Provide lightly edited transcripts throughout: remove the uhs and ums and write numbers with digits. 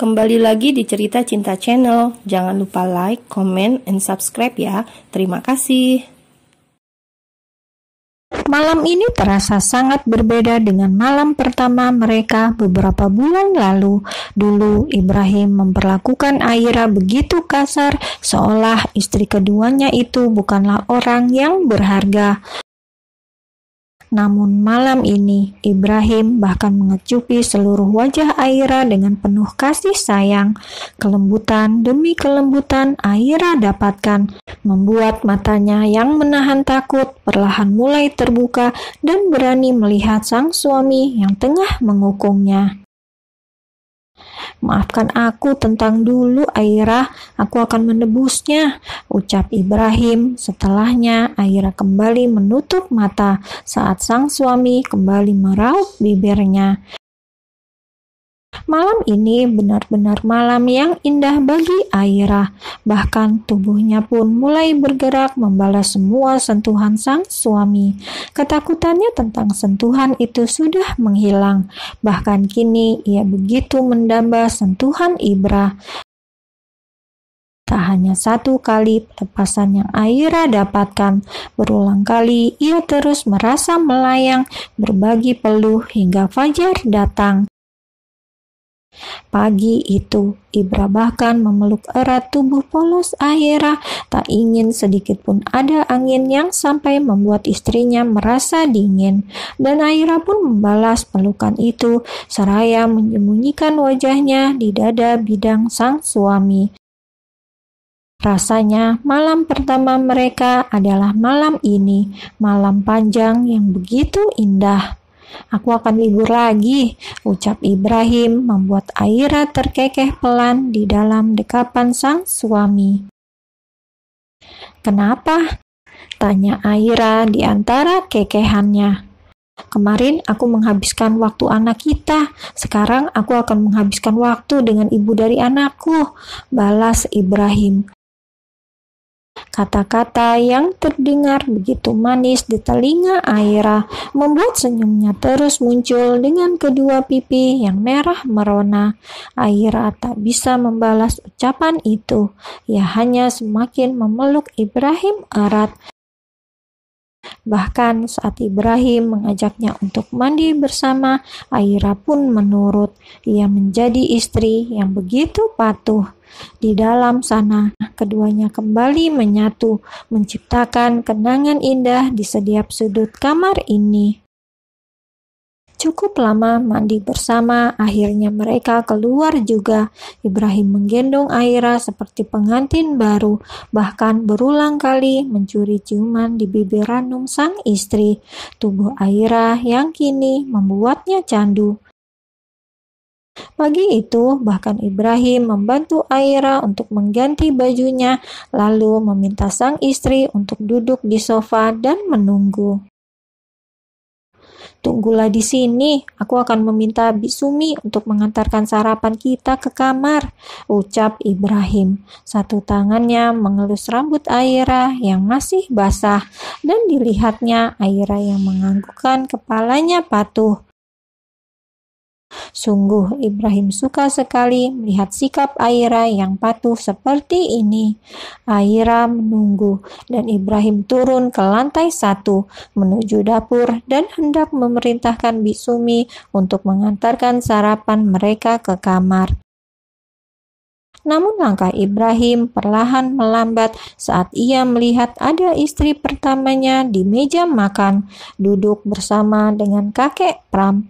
Kembali lagi di Cerita Cinta Channel. Jangan lupa like, comment, and subscribe ya. Terima kasih. Malam ini terasa sangat berbeda dengan malam pertama mereka beberapa bulan lalu. Dulu Ibrahim memperlakukan Aira begitu kasar, seolah istri keduanya itu bukanlah orang yang berharga. Namun malam ini, Ibrahim bahkan mengecupi seluruh wajah Aira dengan penuh kasih sayang. Kelembutan demi kelembutan Aira dapatkan, membuat matanya yang menahan takut perlahan mulai terbuka dan berani melihat sang suami yang tengah mengukungnya. "Maafkan aku tentang dulu, Aira. Aku akan menebusnya," ucap Ibrahim. Setelahnya, Aira kembali menutup mata saat sang suami kembali meraup bibirnya. Malam ini benar-benar malam yang indah bagi Aira. Bahkan tubuhnya pun mulai bergerak membalas semua sentuhan sang suami. Ketakutannya tentang sentuhan itu sudah menghilang. Bahkan kini ia begitu mendamba sentuhan Ibra. Tak hanya satu kali pelepasan yang Aira dapatkan, berulang kali ia terus merasa melayang, berbagi peluh hingga fajar datang. Pagi itu, Ibra bahkan memeluk erat tubuh polos Aira, tak ingin sedikit pun ada angin yang sampai membuat istrinya merasa dingin. Dan Aira pun membalas pelukan itu, seraya menyembunyikan wajahnya di dada bidang sang suami. Rasanya malam pertama mereka adalah malam ini, malam panjang yang begitu indah. "Aku akan libur lagi," ucap Ibrahim, membuat Aira terkekeh pelan di dalam dekapan sang suami. "Kenapa?" tanya Aira di antara kekehannya. "Kemarin aku menghabiskan waktu anak kita, sekarang aku akan menghabiskan waktu dengan ibu dari anakku," balas Ibrahim. Kata-kata yang terdengar begitu manis di telinga Aira membuat senyumnya terus muncul dengan kedua pipi yang merah merona. Aira tak bisa membalas ucapan itu. Ia hanya semakin memeluk Ibrahim erat. Bahkan saat Ibrahim mengajaknya untuk mandi bersama, Aira pun menurut. Ia menjadi istri yang begitu patuh. Di dalam sana, keduanya kembali menyatu, menciptakan kenangan indah di setiap sudut kamar ini. Cukup lama mandi bersama, akhirnya mereka keluar juga. Ibrahim menggendong Aira seperti pengantin baru, bahkan berulang kali mencuri ciuman di bibir ranum sang istri. Tubuh Aira yang kini membuatnya candu. Pagi itu, bahkan Ibrahim membantu Aira untuk mengganti bajunya, lalu meminta sang istri untuk duduk di sofa dan menunggu. "Tunggulah di sini, aku akan meminta Bisumi untuk mengantarkan sarapan kita ke kamar," ucap Ibrahim. Satu tangannya mengelus rambut Aira yang masih basah, dan dilihatnya Aira yang menganggukkan kepalanya patuh. Sungguh Ibrahim suka sekali melihat sikap Aira yang patuh seperti ini. Aira menunggu dan Ibrahim turun ke lantai 1 menuju dapur dan hendak memerintahkan Bisumi untuk mengantarkan sarapan mereka ke kamar. Namun langkah Ibrahim perlahan melambat saat ia melihat ada istri pertamanya di meja makan, duduk bersama dengan kakek Pram.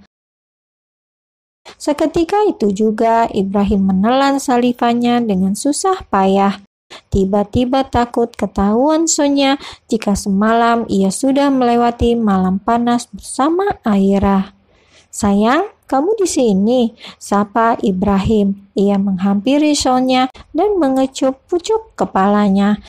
Seketika itu juga Ibrahim menelan salivannya dengan susah payah. Tiba-tiba takut ketahuan Sonya jika semalam ia sudah melewati malam panas bersama Aira. "Sayang, kamu di sini," sapa Ibrahim. Ia menghampiri Sonya dan mengecup pucuk kepalanya.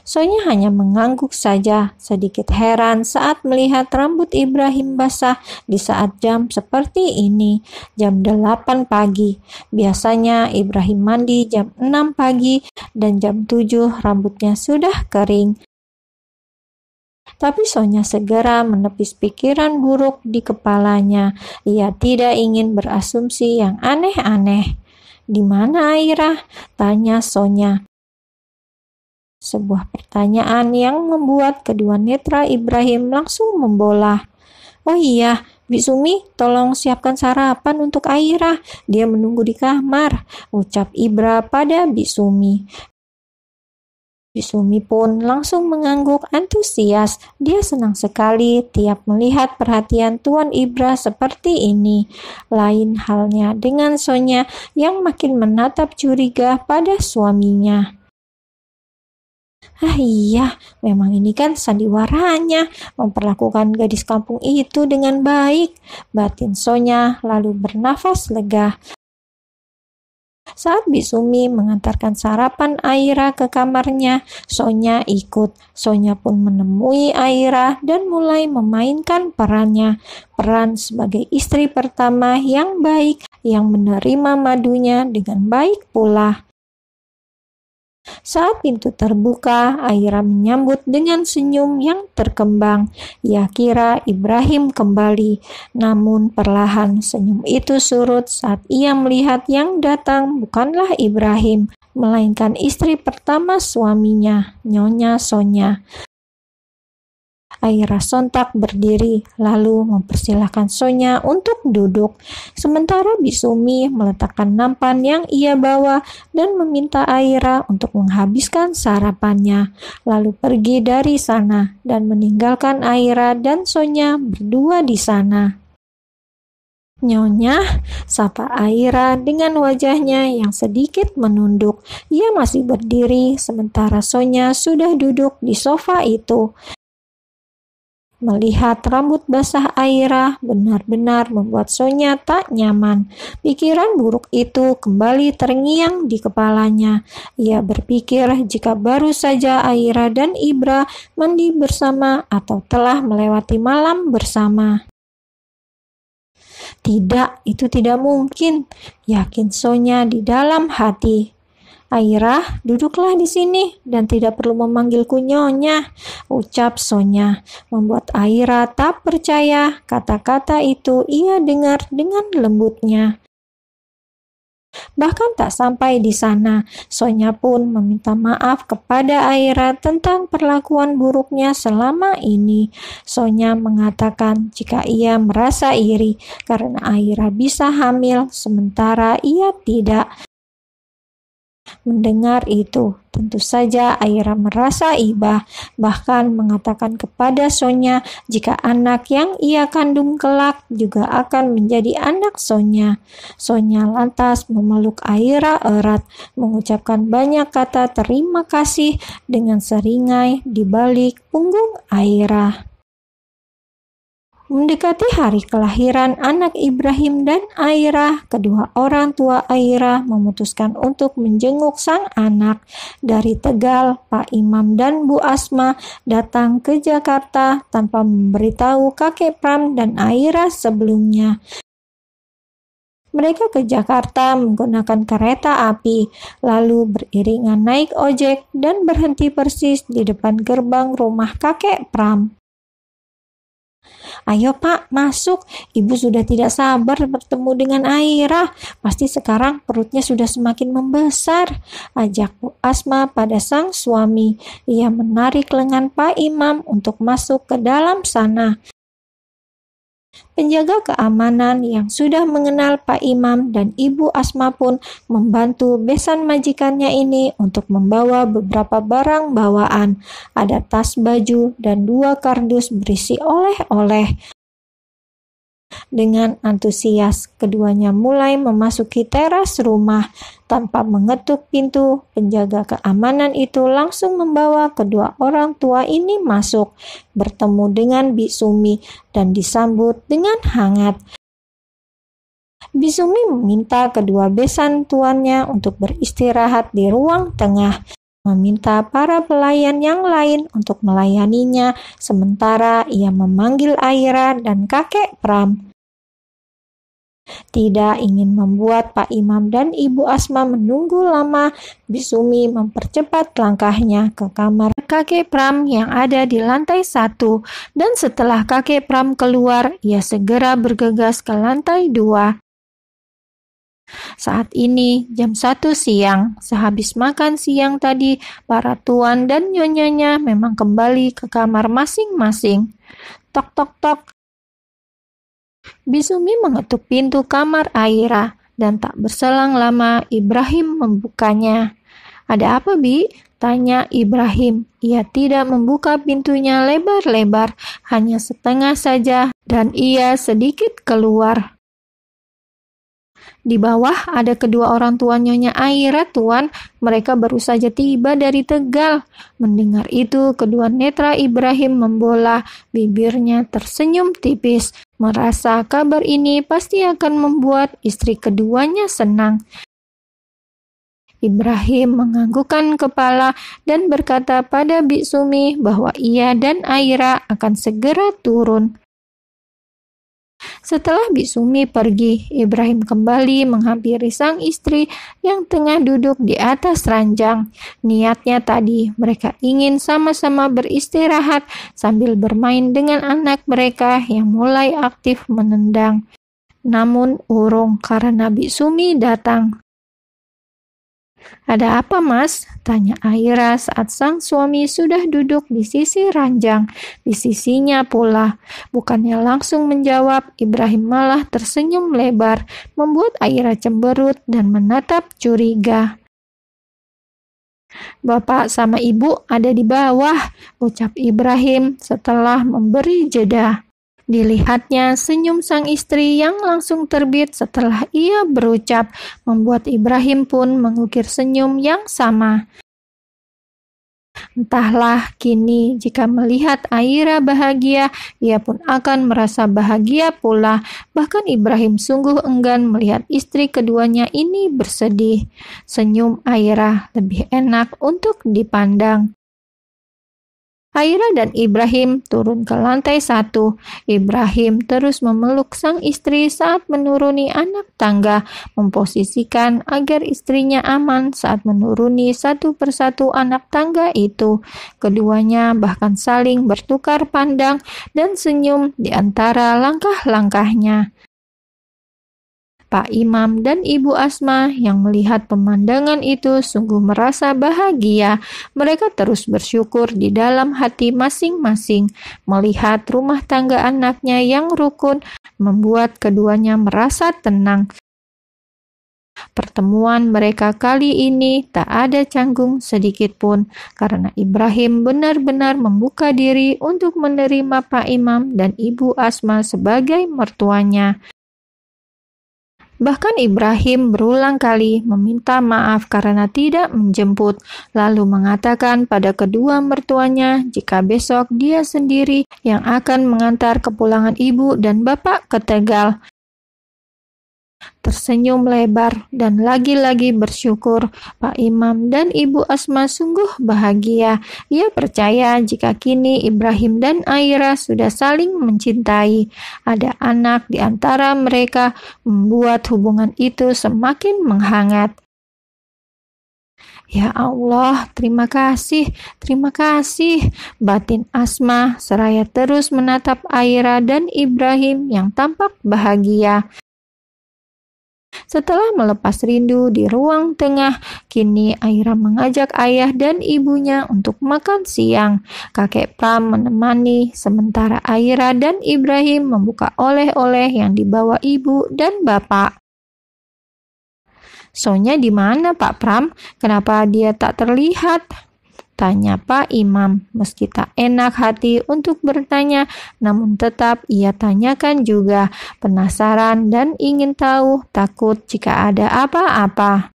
Sonya hanya mengangguk saja, sedikit heran saat melihat rambut Ibrahim basah di saat jam seperti ini, jam 8 pagi. Biasanya Ibrahim mandi jam 6 pagi dan jam 7 rambutnya sudah kering. Tapi Sonya segera menepis pikiran buruk di kepalanya. Ia tidak ingin berasumsi yang aneh-aneh. "Di mana Aira?" tanya Sonya. Sebuah pertanyaan yang membuat kedua netra Ibrahim langsung membola. "Oh iya, Bisumi, tolong siapkan sarapan untuk Aira. Dia menunggu di kamar," ucap Ibra pada Bisumi. Bisumi pun langsung mengangguk antusias. Dia senang sekali tiap melihat perhatian Tuan Ibra seperti ini. Lain halnya dengan Sonya yang makin menatap curiga pada suaminya. "Ah iya, memang ini kan sandiwaranya, memperlakukan gadis kampung itu dengan baik," batin Sonya lalu bernafas lega. Saat Bisumi mengantarkan sarapan Aira ke kamarnya, Sonya ikut. Sonya pun menemui Aira dan mulai memainkan perannya. Peran sebagai istri pertama yang baik, yang menerima madunya dengan baik pula. Saat pintu terbuka, Aira menyambut dengan senyum yang terkembang. Ia kira Ibrahim kembali, namun perlahan senyum itu surut saat ia melihat yang datang bukanlah Ibrahim, melainkan istri pertama suaminya, Nyonya Sonya. Aira sontak berdiri, lalu mempersilahkan Sonya untuk duduk. Sementara Bisumi meletakkan nampan yang ia bawa dan meminta Aira untuk menghabiskan sarapannya, lalu pergi dari sana dan meninggalkan Aira dan Sonya berdua di sana. "Nyonya," sapa Aira dengan wajahnya yang sedikit menunduk. Ia masih berdiri sementara Sonya sudah duduk di sofa itu. Melihat rambut basah Aira benar-benar membuat Sonya tak nyaman. Pikiran buruk itu kembali terngiang di kepalanya. Ia berpikir jika baru saja Aira dan Ibra mandi bersama atau telah melewati malam bersama. Tidak, itu tidak mungkin, yakin Sonya di dalam hati. "Aira, duduklah di sini dan tidak perlu memanggilku Nyonya," ucap Sonya. Membuat Aira tak percaya kata-kata itu ia dengar dengan lembutnya. Bahkan tak sampai di sana, Sonya pun meminta maaf kepada Aira tentang perlakuan buruknya selama ini. Sonya mengatakan jika ia merasa iri karena Aira bisa hamil sementara ia tidak. Mendengar itu, tentu saja Aira merasa iba, bahkan mengatakan kepada Sonya jika anak yang ia kandung kelak juga akan menjadi anak Sonya. Sonya lantas memeluk Aira erat, mengucapkan banyak kata terima kasih dengan seringai di balik punggung Aira. Mendekati hari kelahiran anak Ibrahim dan Aira, kedua orang tua Aira memutuskan untuk menjenguk sang anak. Dari Tegal, Pak Imam dan Bu Asma datang ke Jakarta tanpa memberitahu kakek Pram dan Aira sebelumnya. Mereka ke Jakarta menggunakan kereta api, lalu beriringan naik ojek dan berhenti persis di depan gerbang rumah kakek Pram. "Ayo Pak, masuk. Ibu sudah tidak sabar bertemu dengan Aira. Pasti sekarang perutnya sudah semakin membesar," ajak Bu Asma pada sang suami. Ia menarik lengan Pak Imam untuk masuk ke dalam sana. Penjaga keamanan yang sudah mengenal Pak Imam dan Ibu Asma pun membantu besan majikannya ini untuk membawa beberapa barang bawaan. Ada tas baju dan 2 kardus berisi oleh-oleh. Dengan antusias, keduanya mulai memasuki teras rumah. Tanpa mengetuk pintu, penjaga keamanan itu langsung membawa kedua orang tua ini masuk, bertemu dengan Bisumi, dan disambut dengan hangat. Bisumi meminta kedua besan tuannya untuk beristirahat di ruang tengah, meminta para pelayan yang lain untuk melayaninya, sementara ia memanggil Aira dan kakek Pram. Tidak ingin membuat Pak Imam dan Ibu Asma menunggu lama, Bisumi mempercepat langkahnya ke kamar kakek Pram yang ada di lantai 1. Dan setelah kakek Pram keluar, ia segera bergegas ke lantai 2. Saat ini jam 1 siang, sehabis makan siang tadi, para tuan dan nyonyanya memang kembali ke kamar masing-masing. Tok tok tok. Bisumi mengetuk pintu kamar Aira dan tak berselang lama Ibrahim membukanya. "Ada apa, Bi?" tanya Ibrahim. Ia tidak membuka pintunya lebar-lebar, hanya setengah saja, dan ia sedikit keluar. "Di bawah ada kedua orang tua Nyonya Aira, Tuan. Mereka baru saja tiba dari Tegal." Mendengar itu, kedua netra Ibrahim membola, bibirnya tersenyum tipis. Merasa kabar ini pasti akan membuat istri keduanya senang. Ibrahim menganggukkan kepala dan berkata pada Bisumi bahwa ia dan Aira akan segera turun. Setelah Bisumi pergi, Ibrahim kembali menghampiri sang istri yang tengah duduk di atas ranjang. Niatnya tadi, mereka ingin sama-sama beristirahat sambil bermain dengan anak mereka yang mulai aktif menendang. Namun urung karena Bisumi datang. "Ada apa, Mas?" tanya Aira saat sang suami sudah duduk di sisi ranjang, di sisinya pula. Bukannya langsung menjawab, Ibrahim malah tersenyum lebar, membuat Aira cemberut dan menatap curiga. "Bapak sama Ibu ada di bawah," ucap Ibrahim setelah memberi jeda. Dilihatnya senyum sang istri yang langsung terbit setelah ia berucap, membuat Ibrahim pun mengukir senyum yang sama. Entahlah, kini jika melihat Aira bahagia, ia pun akan merasa bahagia pula. Bahkan Ibrahim sungguh enggan melihat istri keduanya ini bersedih. Senyum Aira lebih enak untuk dipandang. Aira dan Ibrahim turun ke lantai 1. Ibrahim terus memeluk sang istri saat menuruni anak tangga, memposisikan agar istrinya aman saat menuruni satu persatu anak tangga itu. Keduanya bahkan saling bertukar pandang dan senyum di antara langkah-langkahnya. Pak Imam dan Ibu Asma yang melihat pemandangan itu sungguh merasa bahagia. Mereka terus bersyukur di dalam hati masing-masing. Melihat rumah tangga anaknya yang rukun membuat keduanya merasa tenang. Pertemuan mereka kali ini tak ada canggung sedikit pun, karena Ibrahim benar-benar membuka diri untuk menerima Pak Imam dan Ibu Asma sebagai mertuanya. Bahkan Ibrahim berulang kali meminta maaf karena tidak menjemput, lalu mengatakan pada kedua mertuanya jika besok dia sendiri yang akan mengantar kepulangan ibu dan bapak ke Tegal. Tersenyum lebar dan lagi-lagi bersyukur, Pak Imam dan Ibu Asma sungguh bahagia. Ia percaya jika kini Ibrahim dan Aira sudah saling mencintai. Ada anak di antara mereka membuat hubungan itu semakin menghangat. "Ya Allah, terima kasih, batin Asma seraya terus menatap Aira dan Ibrahim yang tampak bahagia. Setelah melepas rindu di ruang tengah, kini Aira mengajak ayah dan ibunya untuk makan siang. Kakek Pram menemani, sementara Aira dan Ibrahim membuka oleh-oleh yang dibawa ibu dan bapak. "Sonya di mana, Pak Pram? Kenapa dia tak terlihat?" tanya Pak Imam. Meski tak enak hati untuk bertanya, namun tetap ia tanyakan juga, penasaran dan ingin tahu, takut jika ada apa-apa.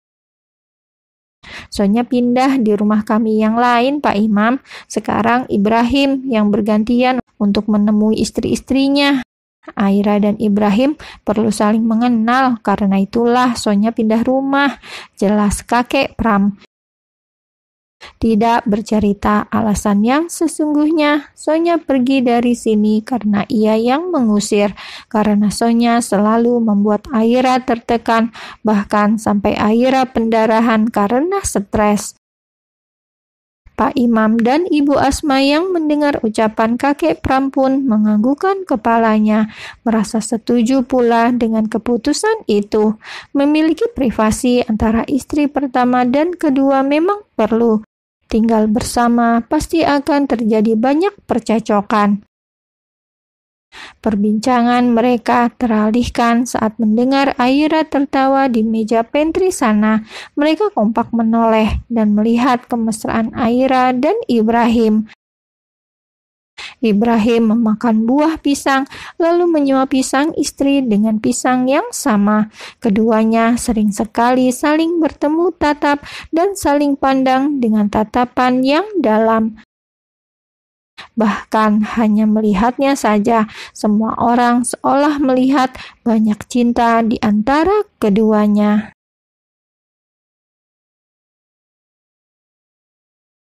"Sonya pindah di rumah kami yang lain, Pak Imam. Sekarang Ibrahim yang bergantian untuk menemui istri-istrinya. Aira dan Ibrahim perlu saling mengenal, karena itulah Sonya pindah rumah," jelas kakek Pram. tidak bercerita alasan yang sesungguhnya. Sonya pergi dari sini karena ia yang mengusir, karena Sonya selalu membuat Aira tertekan, bahkan sampai Aira pendarahan karena stres. Pak Imam dan Ibu Asma yang mendengar ucapan kakek Pram pun menganggukkan kepalanya, merasa setuju pula dengan keputusan itu. Memiliki privasi antara istri pertama dan kedua memang perlu. Tinggal bersama pasti akan terjadi banyak percecokan. Perbincangan mereka teralihkan saat mendengar Aira tertawa di meja pantry sana. Mereka kompak menoleh dan melihat kemesraan Aira dan Ibrahim. Ibrahim memakan buah pisang, lalu menyuapi sang istri dengan pisang yang sama. Keduanya sering sekali saling bertemu tatap dan saling pandang dengan tatapan yang dalam. Bahkan hanya melihatnya saja, semua orang seolah melihat banyak cinta di antara keduanya.